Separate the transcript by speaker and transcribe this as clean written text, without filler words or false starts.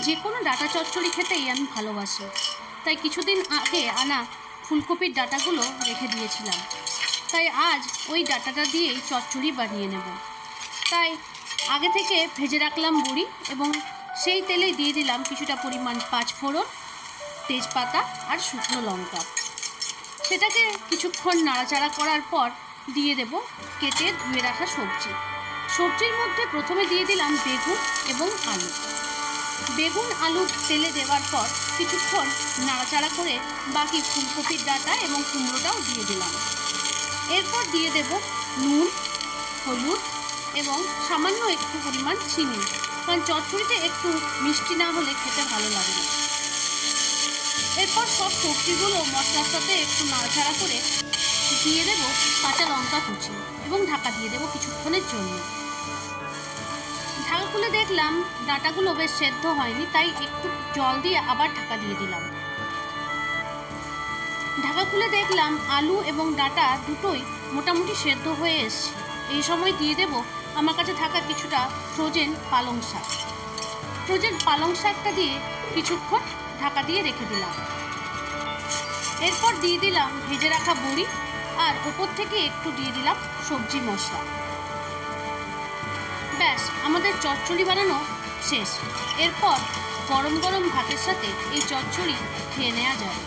Speaker 1: যে কোনো ডাঁটা চচ্চড়ি খেতেই আমি ভালোবাসি, তাই কিছুদিন আগে আনা ফুলকপির ডাঁটাগুলো রেখে দিয়েছিলাম। তাই আজ ওই ডাঁটাটা দিয়েই চচ্চড়ি বানিয়ে নেব। তাই আগে থেকে ভেজে রাখলাম বড়ি এবং সেই তেলেই দিয়ে দিলাম কিছুটা পরিমাণ পাঁচফোড়ন, তেজপাতা আর শুকনো লঙ্কা। সেটাকে কিছুক্ষণ নাড়াচাড়া করার পর দিয়ে দেব কেটে ধুয়ে রাখা সবজি। সবজির মধ্যে প্রথমে দিয়ে দিলাম বেগুন এবং আলু। বেগুন আলু তেলে দেওয়ার পর কিছুক্ষণ নাড়াচাড়া করে বাকি ফুলকপির ডাঁটা এবং কুমড়োটাও দিয়ে দিলাম। এরপর দিয়ে দেব নুন, হলুদ এবং সামান্য একটু পরিমাণ চিনি, কারণ চচ্চড়িতে একটু মিষ্টি না হলে খেতে ভালো লাগে না। এরপর সব সবজিগুলো মশলার সাথে একটু নাড়াচাড়া করে দিয়ে দেব কাঁচা লঙ্কা কুচি এবং ঢাকা দিয়ে দেব কিছুক্ষণের জন্য। ঢাকা খুলে দেখলাম ডাঁটাগুলো বেশ সেদ্ধ হয়নি, তাই একটু জল দিয়ে আবার ঢাকা দিয়ে দিলাম। ঢাকা খুলে দেখলাম আলু এবং ডাঁটা দুটোই মোটামুটি সেদ্ধ হয়ে এসছে। এই সময় দিয়ে দেব আমার কাছে থাকা কিছুটা ফ্রোজেন পালং শাক। ফ্রোজেন পালং শাকটা দিয়ে কিছুক্ষণ ঢাকা দিয়ে রেখে দিলাম। এরপর দিয়ে দিলাম ভেজে রাখা বড়ি আর ওপর থেকে একটু দিয়ে দিলাম সবজি মশলা। ব্যাস, আমাদের চচ্চড়ি বানানো শেষ। এরপর গরম গরম ভাতের সাথে এই চচ্চড়ি খেয়ে নেওয়া যায়।